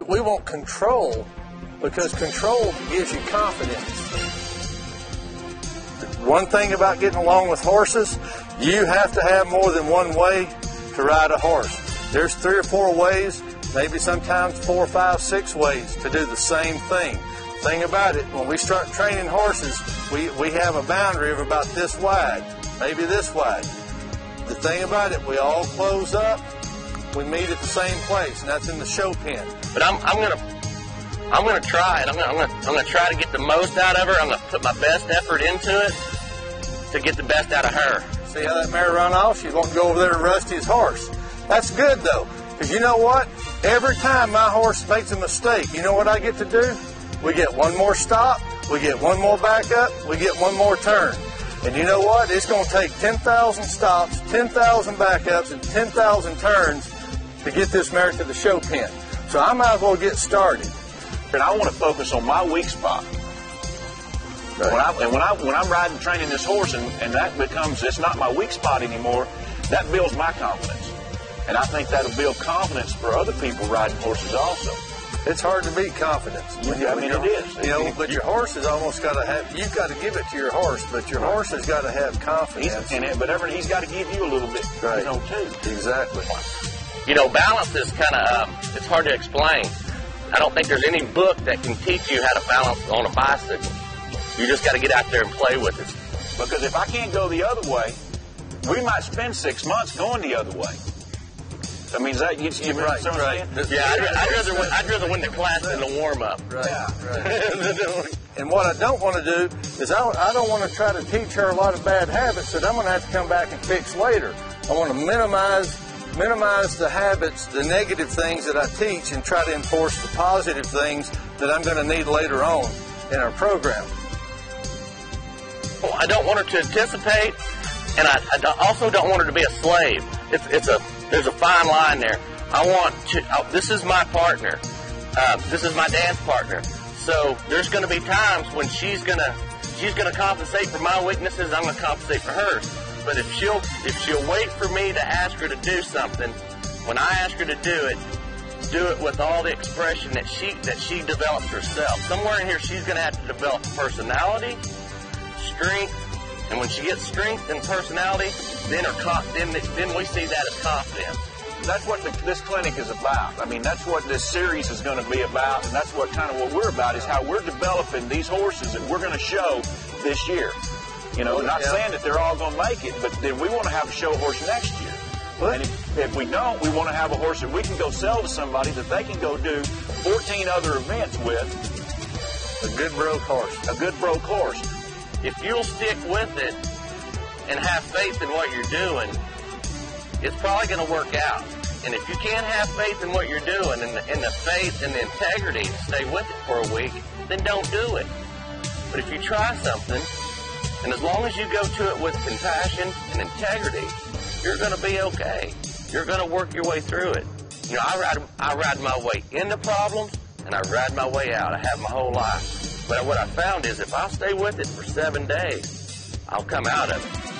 We want control because control gives you confidence. One thing about getting along with horses, you have to have more than one way to ride a horse. There's 3 or 4 ways, maybe sometimes 4, 5, 6 ways to do the same thing. Thing about it, when we start training horses, we have a boundary of about this wide, maybe this wide. The thing about it, we all close up, we meet at the same place, and that's in the show pen. But I'm gonna try it. I'm gonna try to get the most out of her. I'm gonna put my best effort into it to get the best out of her. See how that mare run off? She's wanting to go over there and Rusty's horse. That's good though, because you know what? Every time my horse makes a mistake, you know what I get to do? We get one more stop, we get one more backup, we get one more turn. And you know what? It's going to take 10,000 stops, 10,000 backups, and 10,000 turns to get this mare to the show pen. So I might as well get started. And I want to focus on my weak spot. Right. When I'm riding, training this horse, and that becomes, it's not my weak spot anymore, that builds my confidence. And I think that'll build confidence for other people riding horses also. It's hard to beat confidence. It is. You know, but your horse has almost got to have, you've got to give it to your horse, but your horse has got to have confidence. He's got to give you a little bit, right. You know, too. Exactly. You know, balance is kind of, it's hard to explain. I don't think there's any book that can teach you how to balance on a bicycle. You just got to get out there and play with it. Because if I can't go the other way, we might spend 6 months going the other way. I mean, is that you right? Yeah, I'd rather win the class than the warm up. Right, right. And what I don't want to do is I don't want to try to teach her a lot of bad habits that I'm going to have to come back and fix later. I want to minimize the habits, the negative things that I teach, and try to enforce the positive things that I'm going to need later on in our program. Well, I don't want her to anticipate, and I also don't want her to be a slave. There's a fine line there. This is my partner. This is my dance partner. So there's going to be times when she's going to compensate for my weaknesses. I'm going to compensate for hers. But if she'll wait for me to ask her to do something, when I ask her to do it with all the expression that she develops herself. Somewhere in here, she's going to have to develop personality, strength, and when she gets strength and personality, then we see that as confidence. That's what this clinic is about. I mean, that's what this series is going to be about, and that's what we're about, is how we're developing these horses that we're going to show this year. You know, not saying that they're all going to make it, but then we want to have a show horse next year. And if we don't, we want to have a horse that we can go sell to somebody that they can go do 14 other events with. A good broke horse. A good broke horse. If you'll stick with it and have faith in what you're doing, it's probably going to work out. And if you can't have faith in what you're doing and the faith and the integrity to stay with it for a week, then don't do it. But if you try something, and as long as you go to it with compassion and integrity, you're going to be okay. You're going to work your way through it. You know, I ride my way into problems, and I ride my way out. I have my whole life. But what I found is if I stay with it for 7 days, I'll come out of it.